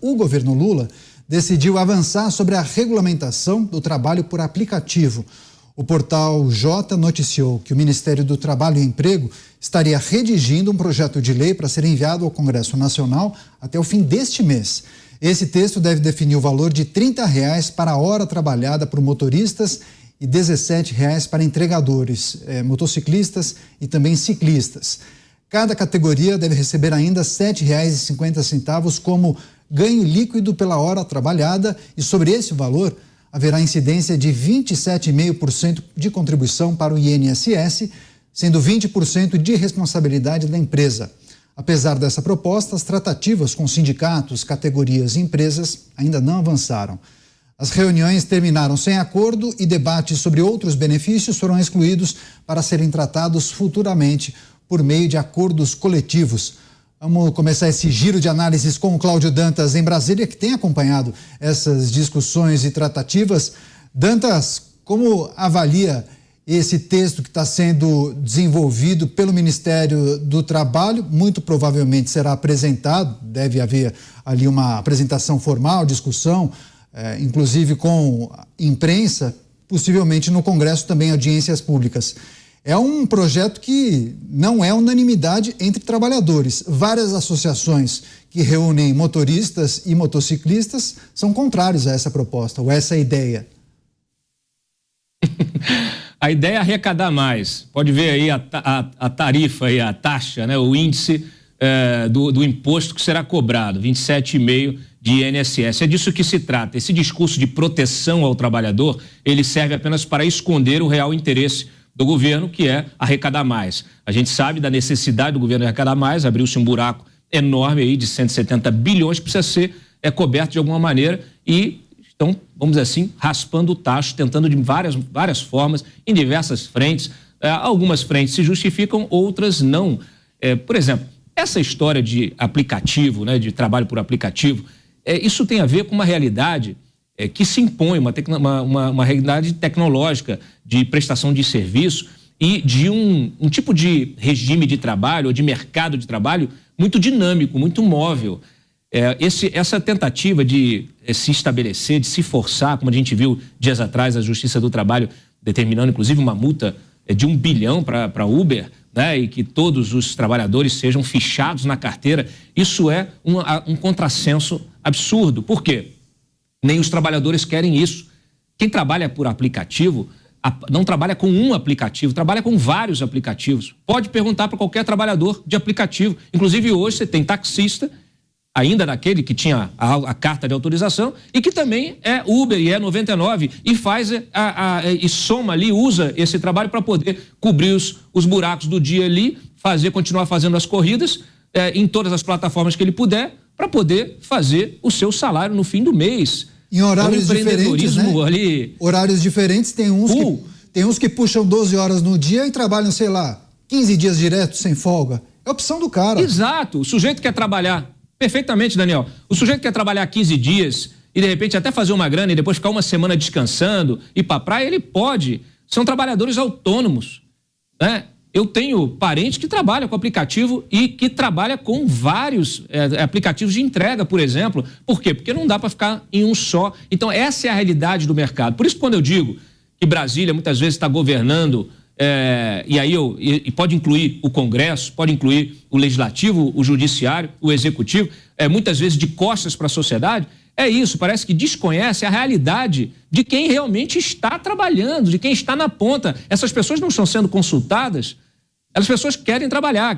o governo Lula decidiu avançar sobre a regulamentação do trabalho por aplicativo. O portal J noticiou que o Ministério do Trabalho e Emprego estaria redigindo um projeto de lei para ser enviado ao Congresso Nacional até o fim deste mês. Esse texto deve definir o valor de R$ 30 para a hora trabalhada por motoristas e R$ 17 para entregadores, motociclistas e também ciclistas. Cada categoria deve receber ainda R$ 7,50 como ganho líquido pela hora trabalhada e sobre esse valor haverá incidência de 27,5% de contribuição para o INSS, sendo 20% de responsabilidade da empresa. Apesar dessa proposta, as tratativas com sindicatos, categorias e empresas ainda não avançaram. As reuniões terminaram sem acordo e debates sobre outros benefícios foram excluídos para serem tratados futuramente por meio de acordos coletivos. Vamos começar esse giro de análises com o Cláudio Dantas em Brasília, que tem acompanhado essas discussões e tratativas. Dantas, como avalia esse texto que está sendo desenvolvido pelo Ministério do Trabalho? Muito provavelmente será apresentado, deve haver ali uma apresentação formal, discussão, inclusive com imprensa, possivelmente no Congresso também audiências públicas. É um projeto que não é unanimidade entre trabalhadores. Várias associações que reúnem motoristas e motociclistas são contrários a essa proposta, ou a essa ideia. A ideia é arrecadar mais. Pode ver aí a tarifa e a taxa, né, o índice do imposto que será cobrado, 27,5% de INSS. É disso que se trata. Esse discurso de proteção ao trabalhador, ele serve apenas para esconder o real interesse do governo, que é arrecadar mais. A gente sabe da necessidade do governo arrecadar mais, abriu-se um buraco enorme aí de 170 bilhões, que precisa ser coberto de alguma maneira e estão, vamos dizer assim, raspando o tacho, tentando de várias formas, em diversas frentes. Algumas frentes se justificam, outras não. Por exemplo, essa história de aplicativo, né, de trabalho por aplicativo, isso tem a ver com uma realidade que se impõe, uma realidade tecnológica de prestação de serviço e de um tipo de regime de trabalho ou de mercado de trabalho muito dinâmico, muito móvel. Essa tentativa de se estabelecer, de se forçar, como a gente viu dias atrás, a Justiça do Trabalho determinando, inclusive, uma multa de R$1 bilhão para Uber, né, e que todos os trabalhadores sejam fichados na carteira, isso é um contrassenso absurdo. Por quê? Nem os trabalhadores querem isso. Quem trabalha por aplicativo não trabalha com um aplicativo, trabalha com vários aplicativos. Pode perguntar para qualquer trabalhador de aplicativo. Inclusive hoje você tem taxista, ainda daquele que tinha a carta de autorização e que também é Uber e é 99 e faz e soma ali, usa esse trabalho para poder cobrir os buracos do dia ali, continuar fazendo as corridas em todas as plataformas que ele puder, para poder fazer o seu salário no fim do mês. Em horários diferentes, né? Ali... Horários diferentes, tem uns que puxam 12 horas no dia e trabalham, sei lá, 15 dias direto, sem folga. É a opção do cara. Exato. O sujeito quer trabalhar, perfeitamente, Daniel. O sujeito quer trabalhar 15 dias e, de repente, até fazer uma grana e depois ficar uma semana descansando, ir para a praia, ele pode. São trabalhadores autônomos, né? Eu tenho parentes que trabalham com aplicativo e que trabalham com vários aplicativos de entrega, por exemplo. Por quê? Porque não dá para ficar em um só. Então, essa é a realidade do mercado. Por isso, quando eu digo que Brasília muitas vezes está governando, e pode incluir o Congresso, pode incluir o Legislativo, o Judiciário, o Executivo, muitas vezes de costas para a sociedade, é isso, parece que desconhece a realidade de quem realmente está trabalhando, de quem está na ponta. Essas pessoas não estão sendo consultadas, as pessoas querem trabalhar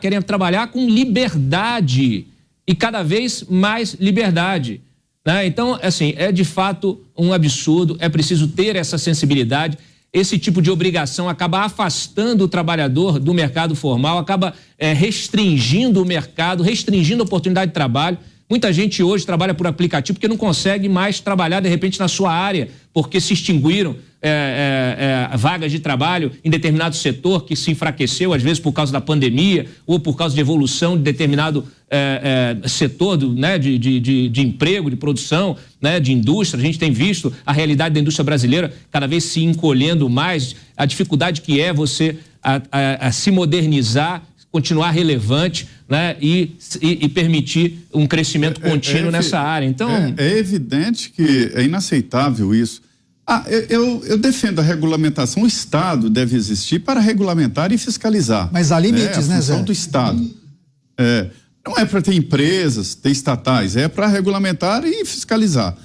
com liberdade e cada vez mais liberdade, né? Então, assim, é de fato um absurdo, é preciso ter essa sensibilidade. Esse tipo de obrigação acaba afastando o trabalhador do mercado formal, acaba restringindo o mercado, restringindo a oportunidade de trabalho. Muita gente hoje trabalha por aplicativo porque não consegue mais trabalhar, de repente, na sua área, porque se extinguiram vagas de trabalho em determinado setor que se enfraqueceu, às vezes por causa da pandemia ou por causa de evolução de determinado setor de emprego, de produção, né, de indústria. A gente tem visto a realidade da indústria brasileira cada vez se encolhendo mais, a dificuldade que é você se modernizar, continuar relevante, né, e permitir um crescimento contínuo nessa área. Então, é evidente que é inaceitável isso. Eu defendo a regulamentação. O Estado deve existir para regulamentar e fiscalizar. Mas há limites, né, Zé? A função do Estado. Não é para ter empresas, ter estatais, é para regulamentar e fiscalizar.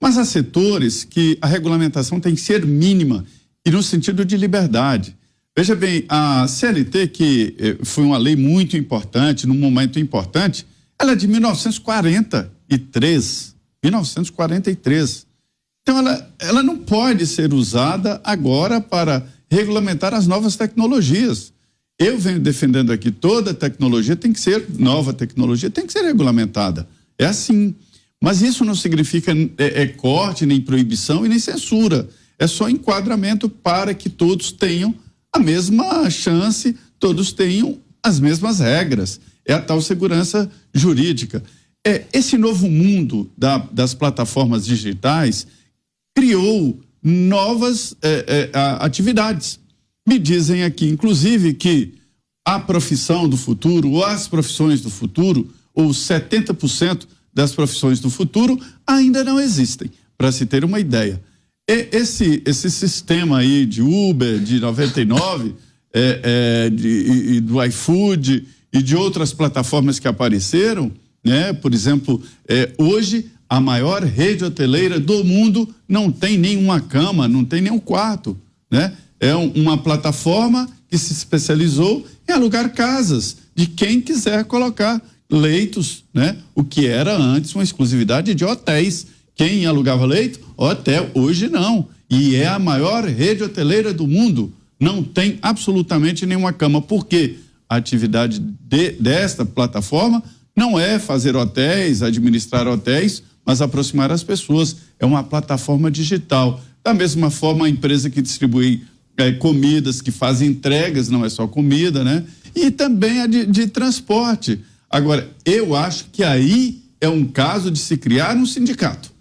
Mas há setores que a regulamentação tem que ser mínima e no sentido de liberdade. Veja bem, a CLT, que foi uma lei muito importante, num momento importante, ela é de 1943. Então, ela não pode ser usada agora para regulamentar as novas tecnologias. Eu venho defendendo aqui, toda tecnologia tem que ser, nova tecnologia tem que ser regulamentada. É assim. Mas isso não significa corte, nem proibição e nem censura. É só enquadramento para que todos tenham a mesma chance, todos tenham as mesmas regras. É a tal segurança jurídica. Esse novo mundo das plataformas digitais criou novas atividades. Me dizem aqui, inclusive, que a profissão do futuro, ou as profissões do futuro, ou 70% das profissões do futuro ainda não existem, para se ter uma ideia. Esse sistema aí de Uber, de 99, do iFood e de outras plataformas que apareceram, né? Por exemplo, hoje a maior rede hoteleira do mundo não tem nenhuma cama, não tem nenhum quarto, né? É uma plataforma que se especializou em alugar casas de quem quiser colocar leitos, né? O que era antes uma exclusividade de hotéis. Quem alugava leito? Hotel. Hoje não. E é a maior rede hoteleira do mundo. Não tem absolutamente nenhuma cama. Por quê? A atividade desta plataforma não é fazer hotéis, administrar hotéis, mas aproximar as pessoas. É uma plataforma digital. Da mesma forma, a empresa que distribui comidas, que faz entregas, não é só comida, né? E também a de transporte. Agora, eu acho que aí é um caso de se criar um sindicato.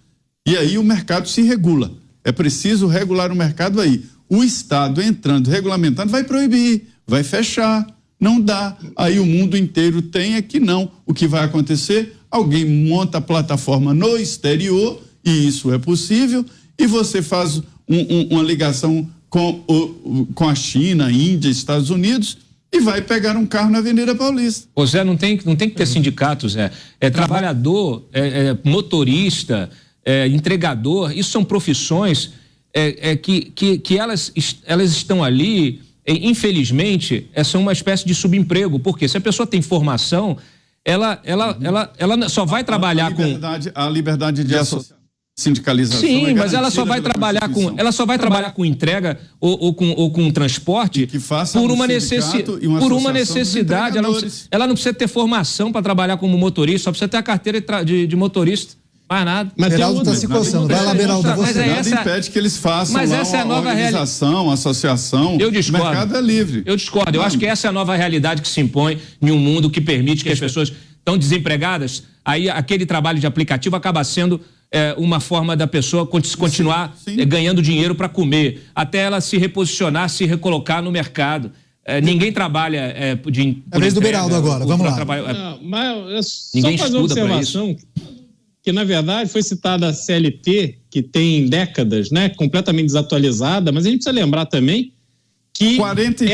E aí o mercado se regula. É preciso regular o mercado aí. O Estado entrando, regulamentando, vai proibir, vai fechar, não dá. Aí o mundo inteiro tem que não. O que vai acontecer? Alguém monta a plataforma no exterior, e isso é possível, e você faz uma ligação com a China, Índia, Estados Unidos, e vai pegar um carro na Avenida Paulista. Ô Zé, não tem que ter sindicatos, Zé. Trabalhador, motorista, entregador, isso são profissões que elas estão ali, infelizmente, são uma espécie de subemprego. Porque se a pessoa tem formação, ela só vai trabalhar a liberdade de associação. Sindicalização. Sim, mas ela só vai trabalhar com entrega ou com transporte por uma necessidade. Ela não precisa ter formação para trabalhar como motorista, só precisa ter a carteira de motorista. Mais nada. Mas Beraldo está se coçando. Vai lá, Beraldo, você. Nada impede que eles façam mas essa é a nova organização, associação. Eu discordo. O mercado é livre. Eu discordo. Eu acho que essa é a nova realidade que se impõe em um mundo que permite que as pessoas estão desempregadas. Aí aquele trabalho de aplicativo acaba sendo uma forma da pessoa continuar ganhando dinheiro para comer, até ela se reposicionar, se recolocar no mercado. Ninguém trabalha a vez do Beraldo agora, vamos lá. Mas ninguém só fazer uma observação que, na verdade, foi citada a CLT, que tem décadas, né, completamente desatualizada, mas a gente precisa lembrar também que 43.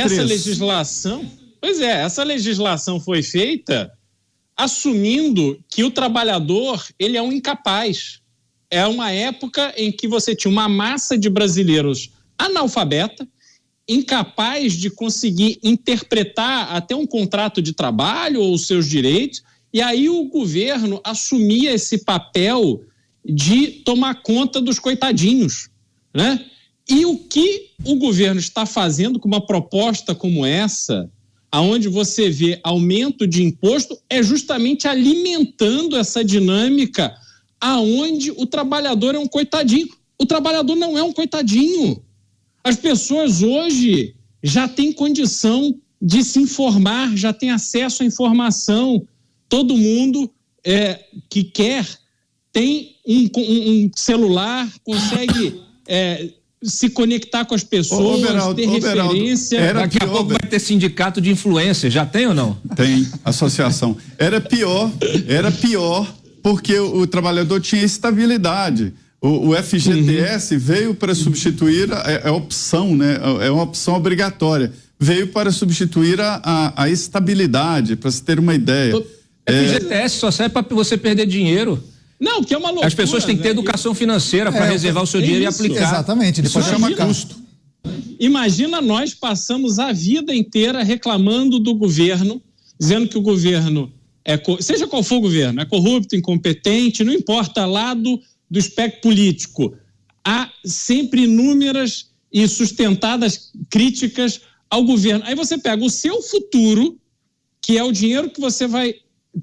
Essa legislação foi feita assumindo que o trabalhador, ele é um incapaz. É uma época em que você tinha uma massa de brasileiros analfabeta, incapaz de conseguir interpretar até um contrato de trabalho ou os seus direitos, e aí o governo assumia esse papel de tomar conta dos coitadinhos, né? E o que o governo está fazendo com uma proposta como essa, aonde você vê aumento de imposto, é justamente alimentando essa dinâmica aonde o trabalhador é um coitadinho. O trabalhador não é um coitadinho. As pessoas hoje já têm condição de se informar, já têm acesso à informação. Todo mundo que quer tem um celular, consegue se conectar com as pessoas, ter referência. Daqui a pouco vai ter sindicato de influência, já tem ou não? Tem, associação. Era pior porque o trabalhador tinha estabilidade. O FGTS veio para substituir, é opção, né? É uma opção obrigatória. Veio para substituir a estabilidade, para se ter uma ideia. O FGTS só serve para você perder dinheiro. Não, que é uma loucura. As pessoas têm que ter educação financeira para reservar o seu dinheiro e aplicar. Exatamente, depois chama custo. Imagina, nós passamos a vida inteira reclamando do governo, dizendo que o governo, seja qual for o governo, é corrupto, incompetente, não importa lado do espectro político. Há sempre inúmeras e sustentadas críticas ao governo. Aí você pega o seu futuro, que é o dinheiro que você vai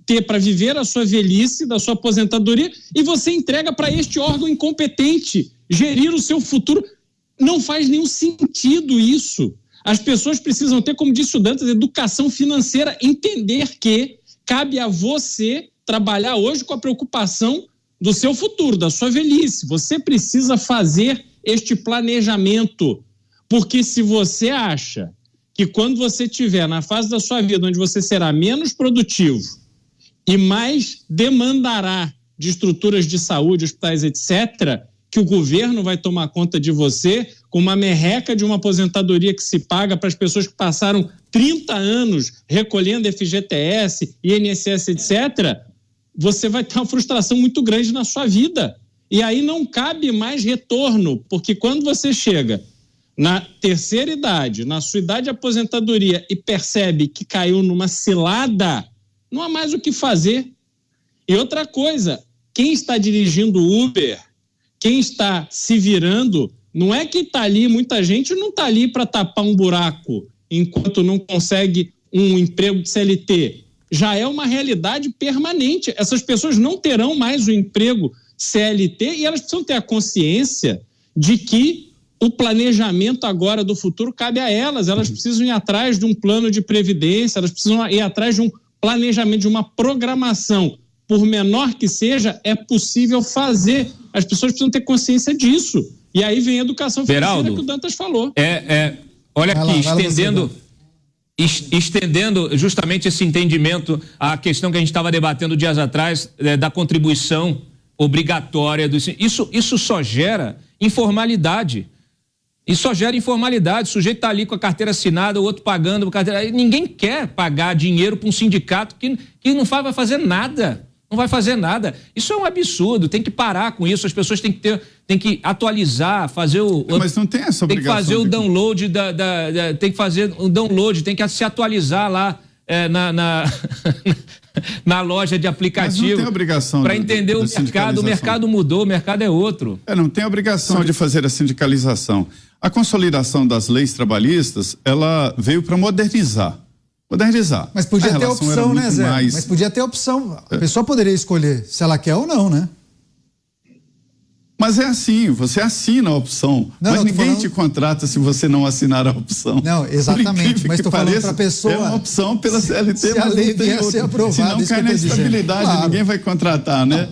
ter para viver a sua velhice, da sua aposentadoria, e você entrega para este órgão incompetente gerir o seu futuro. Não faz nenhum sentido isso. As pessoas precisam ter, como disse o Dantas, educação financeira, entender que cabe a você trabalhar hoje com a preocupação do seu futuro, da sua velhice. Você precisa fazer este planejamento, porque se você acha que quando você estiver na fase da sua vida onde você será menos produtivo e mais demandará de estruturas de saúde, hospitais, etc., que o governo vai tomar conta de você com uma merreca de uma aposentadoria que se paga para as pessoas que passaram 30 anos recolhendo FGTS, INSS, etc., você vai ter uma frustração muito grande na sua vida. E aí não cabe mais retorno, porque quando você chega na terceira idade, na sua idade de aposentadoria, e percebe que caiu numa cilada, não há mais o que fazer. E outra coisa, quem está dirigindo Uber, quem está se virando, não é que está ali, muita gente não está ali para tapar um buraco enquanto não consegue um emprego de CLT. Já é uma realidade permanente. Essas pessoas não terão mais o emprego CLT e elas precisam ter a consciência de que o planejamento agora do futuro cabe a elas. Elas precisam ir atrás de um plano de previdência, elas precisam ir atrás de um planejamento, de uma programação. Por menor que seja, é possível fazer. As pessoas precisam ter consciência disso. E aí vem a educação financeira que o Dantas falou. Olha aqui, estendendo justamente esse entendimento à questão que a gente estava debatendo dias atrás, da contribuição obrigatória. Isso só gera informalidade. Isso só gera informalidade. O sujeito está ali com a carteira assinada, o outro pagando a carteira. Ninguém quer pagar dinheiro para um sindicato que não vai fazer nada. Não vai fazer nada. Isso é um absurdo. Tem que parar com isso. As pessoas têm que atualizar, fazer o. Mas não tem essa obrigação. Tem que fazer o download tem que fazer o download, tem que se atualizar lá na loja de aplicativo. Mas não tem obrigação para entender o mercado. O mercado mudou, o mercado é outro. Não tem obrigação de fazer a sindicalização. A consolidação das leis trabalhistas, ela veio para modernizar. Mas podia ter opção, né, Zé? Mas podia ter opção. A pessoa poderia escolher se ela quer ou não, né? Mas é assim, você assina a opção, mas ninguém te contrata se você não assinar a opção. Não, exatamente, mas estou falando para a pessoa... É uma opção pela CLT, se mas a lei vier a ser aprovada, se não cai na estabilidade, ninguém vai contratar, né?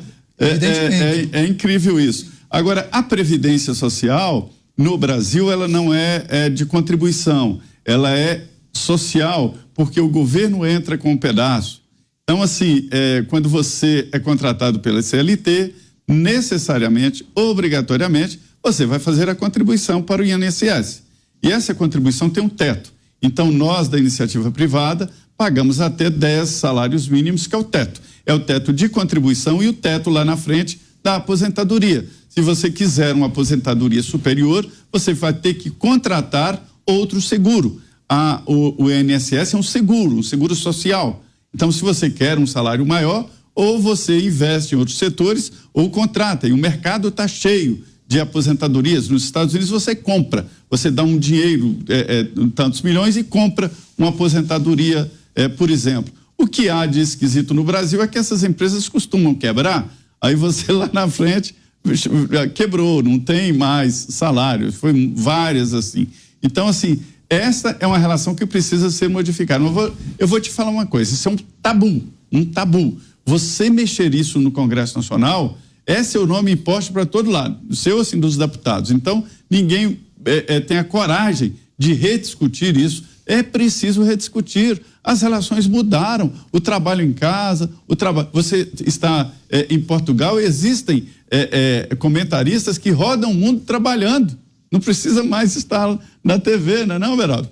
É incrível isso. Agora, a Previdência Social, no Brasil, ela não é de contribuição, ela é social, porque o governo entra com um pedaço. Então, assim, quando você é contratado pela CLT, necessariamente, obrigatoriamente, você vai fazer a contribuição para o INSS. E essa contribuição tem um teto. Então, nós, da iniciativa privada, pagamos até 10 salários mínimos, que é o teto. É o teto de contribuição e o teto lá na frente da aposentadoria. Se você quiser uma aposentadoria superior, você vai ter que contratar outro seguro. O INSS é um seguro social. Então, se você quer um salário maior, ou você investe em outros setores, ou contrata. E o mercado está cheio de aposentadorias. Nos Estados Unidos você compra, você dá um dinheiro, tantos milhões, e compra uma aposentadoria, por exemplo. O que há de esquisito no Brasil é que essas empresas costumam quebrar, aí você lá na frente quebrou, não tem mais salário, foi várias assim. Então, assim, essa é uma relação que precisa ser modificada. Eu vou te falar uma coisa, isso é um tabu. Você mexer isso no Congresso Nacional é seu nome imposto para todo lado, seu assim dos deputados. Então, ninguém tem a coragem de rediscutir isso. É preciso rediscutir. As relações mudaram, o trabalho em casa, você está em Portugal, existem comentaristas que rodam o mundo trabalhando. Não precisa mais estar na TV, não, Beraldo?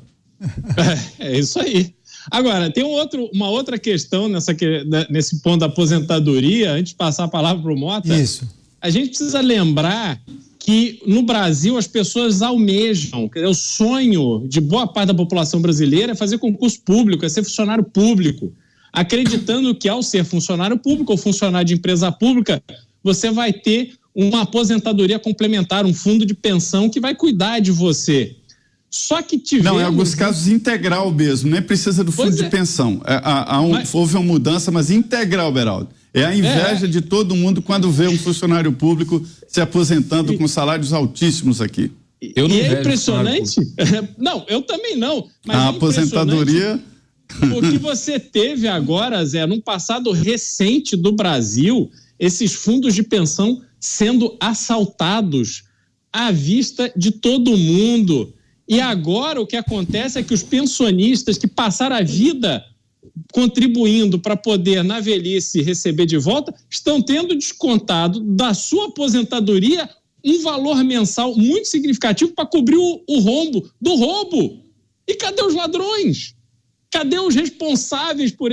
É isso aí. Agora, tem uma outra questão nesse ponto da aposentadoria, antes de passar a palavra para o Mota. Isso. A gente precisa lembrar que no Brasil as pessoas almejam, o sonho de boa parte da população brasileira é fazer concurso público, é ser funcionário público, acreditando que ao ser funcionário público ou funcionário de empresa pública, você vai ter uma aposentadoria complementar, um fundo de pensão que vai cuidar de você. Só que tivemos... Não, em alguns casos integral mesmo, nem precisa do fundo de pensão. Houve uma mudança, mas integral, Beraldo. É a inveja de todo mundo quando vê um funcionário público se aposentando com salários altíssimos aqui. Eu não é impressionante. Não, eu também não. Mas a aposentadoria... O que você teve agora, Zé, num passado recente do Brasil, esses fundos de pensão sendo assaltados à vista de todo mundo. E agora o que acontece é que os pensionistas que passaram a vida contribuindo para poder, na velhice, receber de volta, estão tendo descontado da sua aposentadoria um valor mensal muito significativo para cobrir o rombo do roubo. E cadê os ladrões? Cadê os responsáveis por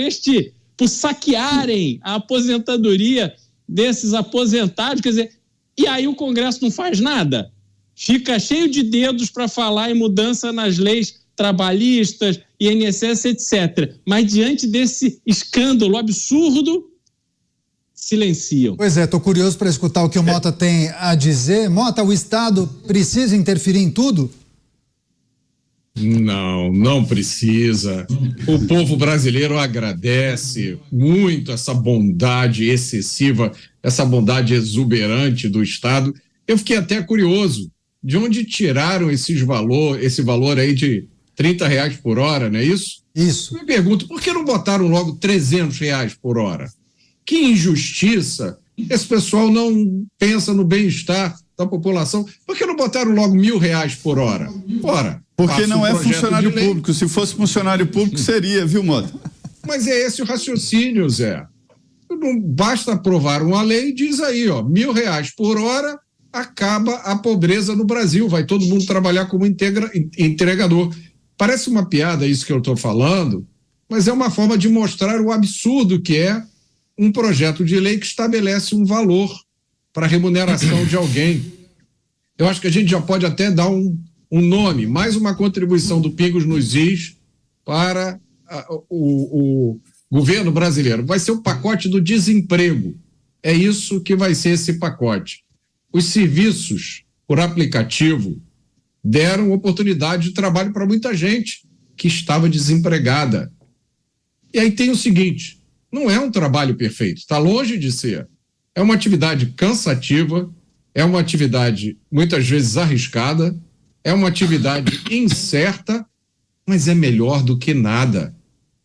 saquearem a aposentadoria desses aposentados? Quer dizer, e aí o Congresso não faz nada? Fica cheio de dedos para falar em mudança nas leis trabalhistas, INSS, etc. Mas diante desse escândalo absurdo, silenciam. Pois é, estou curioso para escutar o que o Mota tem a dizer. Mota, o Estado precisa interferir em tudo? Não precisa. O povo brasileiro agradece muito essa bondade excessiva, essa bondade exuberante do Estado. Eu fiquei até curioso de onde tiraram esse valor aí de R$30 por hora, não é isso? Isso. Me pergunto, por que não botaram logo R$300 por hora? Que injustiça! Esse pessoal não pensa no bem-estar da população. Por que não botaram logo R$1.000 por hora? Ora, porque não é funcionário público. Se fosse funcionário público, seria, viu, Mota? Mas é esse o raciocínio, Zé. Não basta aprovar uma lei e diz aí, ó, R$1.000 por hora, acaba a pobreza no Brasil. Vai todo mundo trabalhar como entregador. Parece uma piada isso que eu estou falando, mas é uma forma de mostrar o absurdo que é um projeto de lei que estabelece um valor para a remuneração de alguém. Eu acho que a gente já pode até dar um nome, mais uma contribuição do Pingos nos Is para o governo brasileiro. Vai ser o pacote do desemprego. É isso que vai ser esse pacote. Os serviços por aplicativo deram oportunidade de trabalho para muita gente que estava desempregada. E aí tem o seguinte, não é um trabalho perfeito, está longe de ser. É uma atividade cansativa, é uma atividade muitas vezes arriscada, é uma atividade incerta, mas é melhor do que nada.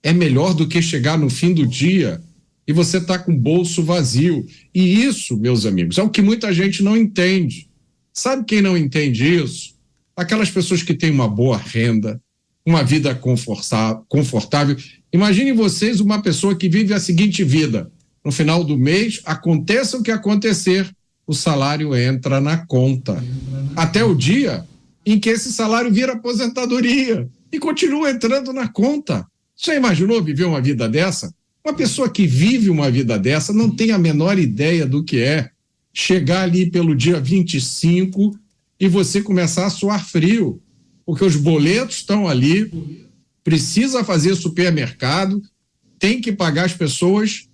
É melhor do que chegar no fim do dia e você está com o bolso vazio. E isso, meus amigos, é o que muita gente não entende. Sabe quem não entende isso? Aquelas pessoas que têm uma boa renda, uma vida confortável. Imaginem vocês uma pessoa que vive a seguinte vida. No final do mês, aconteça o que acontecer, o salário entra na conta. Até o dia em que esse salário vira aposentadoria e continua entrando na conta. Já imaginou viver uma vida dessa? Uma pessoa que vive uma vida dessa não tem a menor ideia do que é chegar ali pelo dia 25 e você começar a suar frio, porque os boletos estão ali, precisa fazer supermercado, tem que pagar as pessoas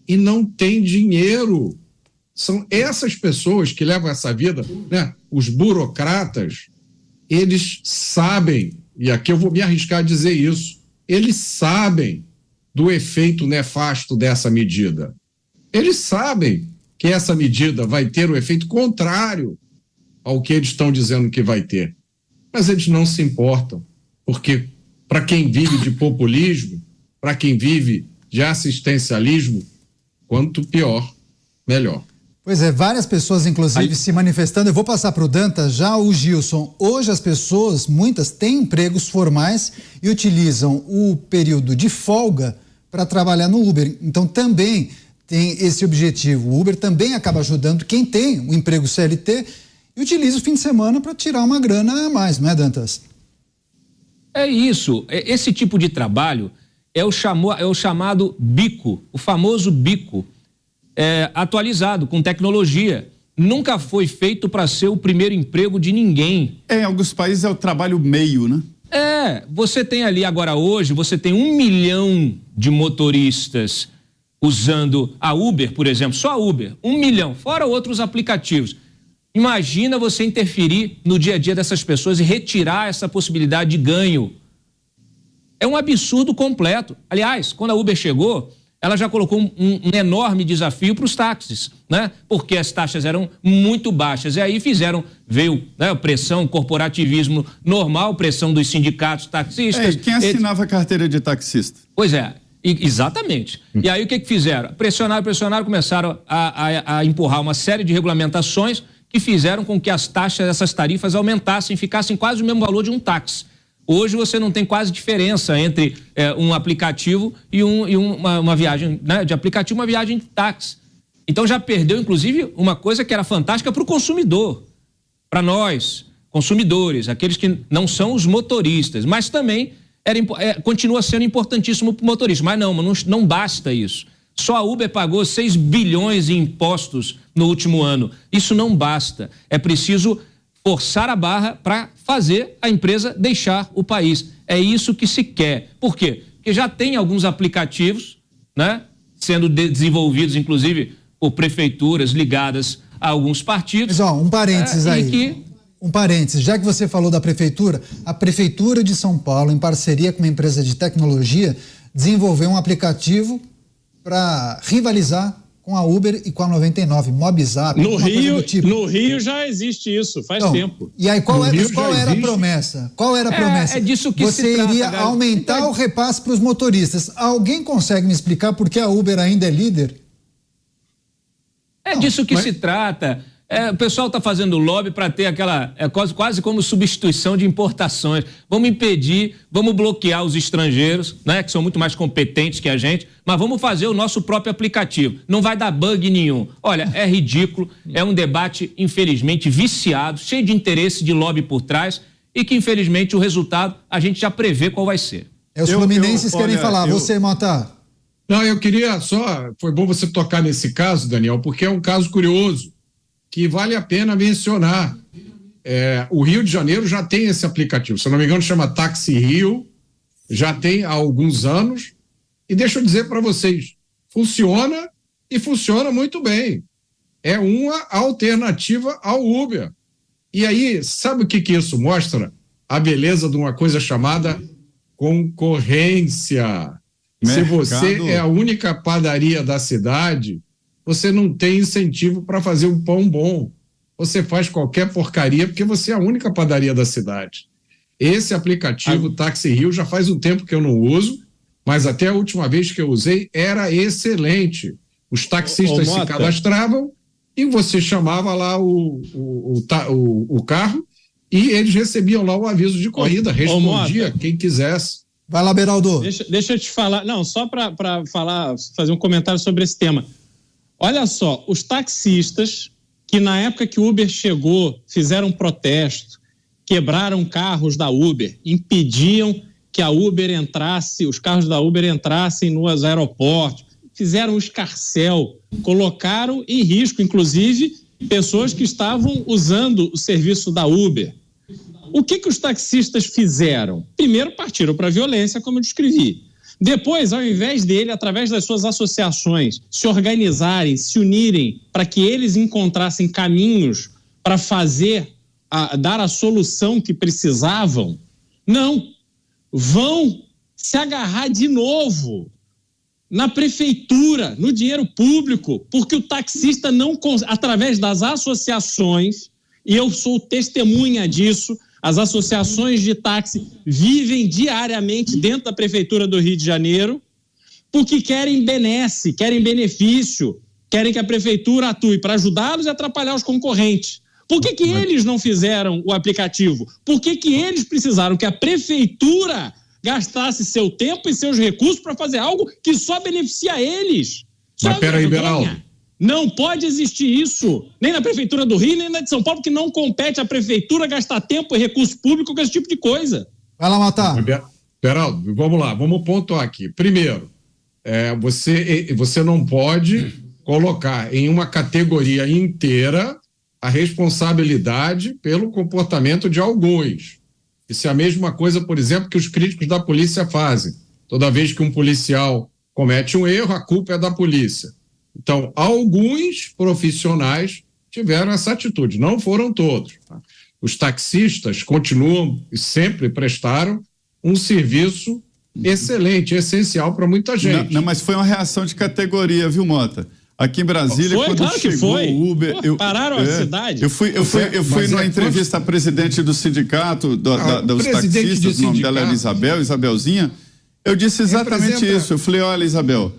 e não tem dinheiro. São essas pessoas que levam essa vida, né? Os burocratas, eles sabem, e aqui eu vou me arriscar a dizer isso, eles sabem do efeito nefasto dessa medida. Eles sabem que essa medida vai ter o efeito contrário ao que eles estão dizendo que vai ter. Mas eles não se importam, porque para quem vive de populismo, para quem vive de assistencialismo, quanto pior, melhor. Pois é, várias pessoas, inclusive, se manifestando. Eu vou passar para o Dantas já, o Gilson. Hoje as pessoas, muitas, têm empregos formais e utilizam o período de folga para trabalhar no Uber. Então também tem esse objetivo. O Uber também acaba ajudando quem tem o emprego CLT e utiliza o fim de semana para tirar uma grana a mais, não é, Dantas? É isso. Esse tipo de trabalho é o chamado bico, o famoso bico. Atualizado, com tecnologia. Nunca foi feito para ser o primeiro emprego de ninguém. Em alguns países é o trabalho meio, né? Você tem ali agora hoje, você tem 1 milhão de motoristas usando a Uber, por exemplo, só a Uber, 1 milhão, fora outros aplicativos. Imagina você interferir no dia a dia dessas pessoas e retirar essa possibilidade de ganho. É um absurdo completo. Aliás, quando a Uber chegou, ela já colocou um enorme desafio para os táxis, né? Porque as taxas eram muito baixas. E aí veio, né, pressão, corporativismo normal, pressão dos sindicatos taxistas. Quem assinava a carteira de taxista? Pois é, exatamente. E aí o que fizeram? Pressionaram, começaram a empurrar uma série de regulamentações que fizeram com que as taxas, essas tarifas aumentassem, ficassem quase o mesmo valor de um táxi. Hoje você não tem quase diferença entre um aplicativo e uma viagem, né, de aplicativo, uma viagem de táxi. Então já perdeu, inclusive, uma coisa que era fantástica para o consumidor, para nós, consumidores, aqueles que não são os motoristas, mas também continua sendo importantíssimo para o motorista. Mas não basta isso. Só a Uber pagou 6 bilhões em impostos no último ano. Isso não basta. É preciso forçar a barra para fazer a empresa deixar o país. É isso que se quer. Por quê? Porque já tem alguns aplicativos, né, sendo desenvolvidos, inclusive, por prefeituras ligadas a alguns partidos. Mas, um parênteses aí. Um parênteses. Já que você falou da prefeitura, a Prefeitura de São Paulo, em parceria com uma empresa de tecnologia, desenvolveu um aplicativo para rivalizar com a Uber e com a 99, Mobzap, no Rio já existe isso, faz tempo. E aí, qual era a promessa? Qual era a promessa? É disso que você se trata, iria galera. aumentar o repasse para os motoristas. Alguém consegue me explicar por que a Uber ainda é líder? Disso que se trata. O pessoal está fazendo lobby para ter aquela, quase como substituição de importações. Vamos impedir, vamos bloquear os estrangeiros, né, que são muito mais competentes que a gente, mas vamos fazer o nosso próprio aplicativo. Não vai dar bug nenhum. Olha, é ridículo, é um debate, infelizmente, viciado, cheio de interesse de lobby por trás e que, infelizmente, o resultado a gente já prevê qual vai ser. Os fluminenses querem falar. Você, Mota? Não, eu queria só... Foi bom você tocar nesse caso, Daniel, porque é um caso curioso que vale a pena mencionar. O Rio de Janeiro já tem esse aplicativo, se eu não me engano chama Táxi Rio, já tem há alguns anos, e deixa eu dizer para vocês, funciona e funciona muito bem. É uma alternativa ao Uber. E aí, sabe o que isso mostra? A beleza de uma coisa chamada concorrência. Se você é a única padaria da cidade, você não tem incentivo para fazer um pão bom. Você faz qualquer porcaria porque você é a única padaria da cidade. Esse aplicativo Táxi Rio já faz um tempo que eu não uso, mas até a última vez que eu usei era excelente. Os taxistas se cadastravam e você chamava lá o carro e eles recebiam lá o aviso de corrida, respondia quem quisesse. Vai lá, Beraldo. Deixa eu te falar, só para fazer um comentário sobre esse tema. Olha só, os taxistas que na época que o Uber chegou fizeram um protesto, quebraram carros da Uber, impediam que a Uber entrasse, os carros da Uber entrassem nos aeroportos, fizeram um escarcéu, colocaram em risco, inclusive, pessoas que estavam usando o serviço da Uber. O que os taxistas fizeram? Primeiro partiram para a violência, como eu descrevi. Depois, ao invés dele, através das suas associações, se organizarem, se unirem para que eles encontrassem caminhos para dar a solução que precisavam, não. Vão se agarrar de novo na prefeitura, no dinheiro público, porque o taxista não, através das associações, e eu sou testemunha disso, as associações de táxi vivem diariamente dentro da Prefeitura do Rio de Janeiro porque querem benefício, querem que a prefeitura atue para ajudá-los e atrapalhar os concorrentes. Por que eles não fizeram o aplicativo? Por que eles precisaram que a prefeitura gastasse seu tempo e seus recursos para fazer algo que só beneficia eles? Mas peraí, Beraldo. Não pode existir isso, nem na Prefeitura do Rio, nem na de São Paulo, porque não compete à Prefeitura gastar tempo e recurso público com esse tipo de coisa. Vai lá, Matar. Beraldo, vamos lá, vamos pontuar aqui. Primeiro, você não pode colocar em uma categoria inteira a responsabilidade pelo comportamento de alguns. Isso é a mesma coisa, por exemplo, que os críticos da polícia fazem. Toda vez que um policial comete um erro, a culpa é da polícia. Então, alguns profissionais tiveram essa atitude, não foram todos. Tá? Os taxistas continuam e sempre prestaram um serviço excelente, essencial para muita gente. Não, mas foi uma reação de categoria, viu, Mota? Aqui em Brasília, quando claro chegou o Uber... pararam a cidade. Eu fui numa entrevista à presidente do sindicato dos taxistas, o nome dela era Isabelzinha, eu disse exatamente isso. Eu falei, olha, Isabel,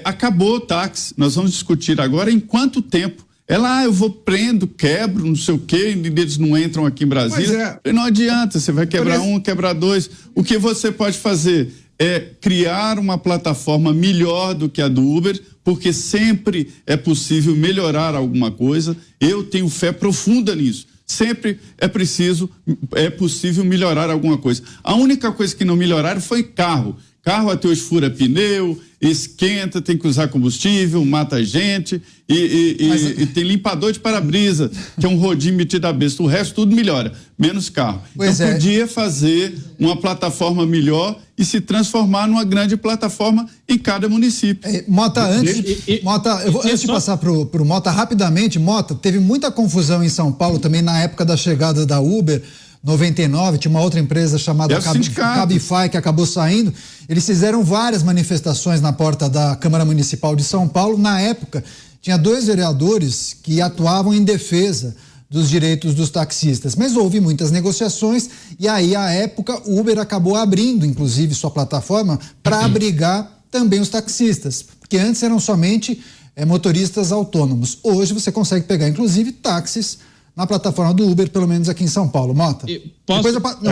acabou o táxi, nós vamos discutir agora em quanto tempo. Ela, eu vou prendo, quebro, não sei o quê, e eles não entram aqui em Brasília. Não adianta, você vai quebrar um, quebrar dois. O que você pode fazer é criar uma plataforma melhor do que a do Uber, porque sempre é possível melhorar alguma coisa. Eu tenho fé profunda nisso. Sempre é possível melhorar alguma coisa. A única coisa que não melhoraram foi carro. Carro até hoje fura pneu, esquenta, tem que usar combustível, mata gente e tem limpador de para-brisa, que é um rodinho metido a besta. O resto tudo melhora, menos carro. Então podia fazer uma plataforma melhor e se transformar numa grande plataforma em cada município. Mota, antes de passar pro Mota, rapidamente, Mota, teve muita confusão em São Paulo também na época da chegada da Uber. 99, tinha uma outra empresa chamada Cabify que acabou saindo. Eles fizeram várias manifestações na porta da Câmara Municipal de São Paulo. Na época, tinha 2 vereadores que atuavam em defesa dos direitos dos taxistas, mas houve muitas negociações e aí, à época, o Uber acabou abrindo, inclusive, sua plataforma para abrigar também os taxistas, porque antes eram somente motoristas autônomos. Hoje você consegue pegar, inclusive, táxis na plataforma do Uber, pelo menos aqui em São Paulo. Mota.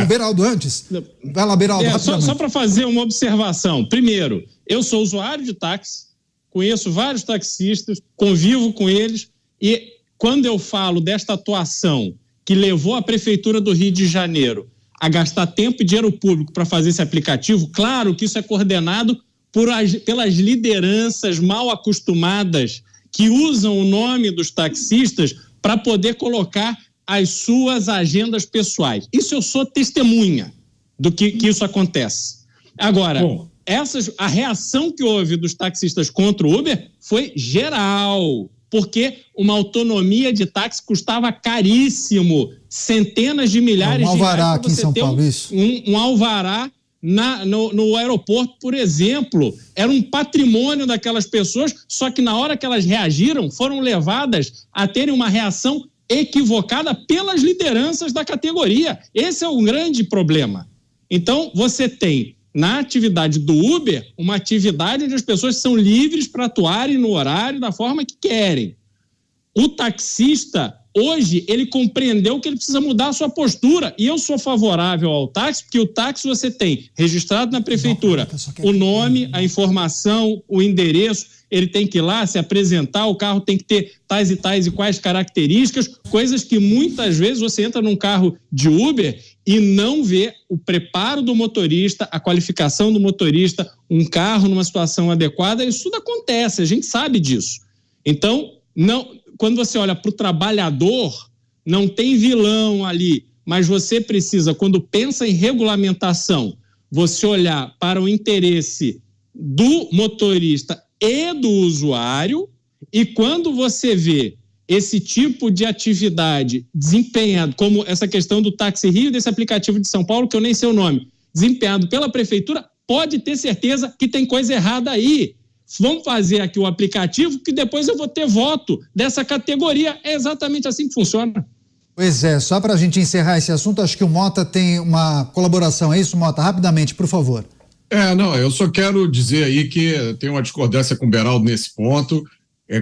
Beraldo antes. Vai lá, Beraldo. Só para fazer uma observação. Primeiro, eu sou usuário de táxi, conheço vários taxistas, convivo com eles e quando eu falo desta atuação que levou a Prefeitura do Rio de Janeiro a gastar tempo e dinheiro público para fazer esse aplicativo, claro que isso é coordenado pelas lideranças mal acostumadas que usam o nome dos taxistas para poder colocar as suas agendas pessoais. Isso eu sou testemunha do que isso acontece. Agora, a reação que houve dos taxistas contra o Uber foi geral, porque uma autonomia de táxi custava caríssimo, centenas de milhares de reais. Um alvará aqui em São Paulo, isso. Um alvará no aeroporto, por exemplo, era um patrimônio daquelas pessoas, só que na hora que elas reagiram, foram levadas a terem uma reação equivocada pelas lideranças da categoria. Esse é um grande problema. Então, você tem, na atividade do Uber, uma atividade onde as pessoas são livres para atuarem no horário da forma que querem. O taxista, hoje, ele compreendeu que ele precisa mudar a sua postura. E eu sou favorável ao táxi, porque o táxi você tem registrado na prefeitura o nome, a informação, o endereço, ele tem que ir lá se apresentar, o carro tem que ter tais e quais características, coisas que muitas vezes você entra num carro de Uber e não vê o preparo do motorista, a qualificação do motorista, um carro numa situação adequada, isso tudo acontece, a gente sabe disso. Então, quando você olha para o trabalhador, não tem vilão ali, mas você precisa, quando pensa em regulamentação, você olhar para o interesse do motorista e do usuário, e quando você vê esse tipo de atividade desempenhado, como essa questão do Táxi Rio, desse aplicativo de São Paulo, que eu nem sei o nome, desempenhado pela prefeitura, pode ter certeza que tem coisa errada aí. Vamos fazer aqui o aplicativo que depois eu vou ter voto dessa categoria. É exatamente assim que funciona. Pois é, só para a gente encerrar esse assunto, acho que o Mota tem uma colaboração, é isso, Mota? Rapidamente, por favor. Eu só quero dizer aí que tem uma discordância com o Beraldo nesse ponto.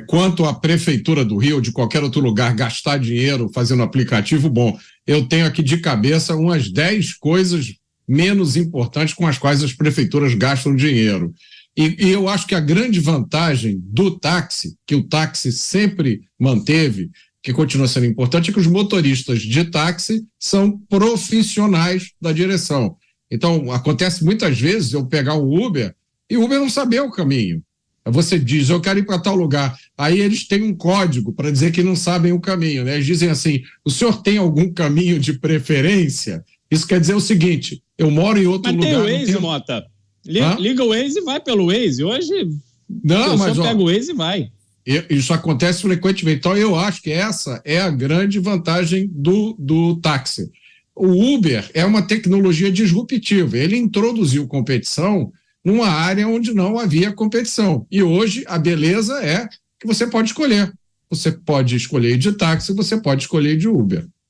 quanto à Prefeitura do Rio ou de qualquer outro lugar gastar dinheiro fazendo aplicativo, bom, eu tenho aqui de cabeça umas 10 coisas menos importantes com as quais as prefeituras gastam dinheiro. E eu acho que a grande vantagem do táxi, que o táxi sempre manteve, que continua sendo importante, é que os motoristas de táxi são profissionais da direção. Então, acontece muitas vezes eu pegar o Uber e o Uber não saber o caminho. Você diz, eu quero ir para tal lugar. Aí eles têm um código para dizer que não sabem o caminho, né? Eles dizem assim, o senhor tem algum caminho de preferência? Isso quer dizer o seguinte, eu moro em outro lugar... Mas tem o Waze, Mota. Liga o Waze e vai pelo Waze. Hoje, pega o Waze e vai. Isso acontece frequentemente. Então, eu acho que essa é a grande vantagem do táxi. O Uber é uma tecnologia disruptiva. Ele introduziu competição numa área onde não havia competição. E hoje a beleza é que você pode escolher. Você pode escolher de táxi, você pode escolher de Uber.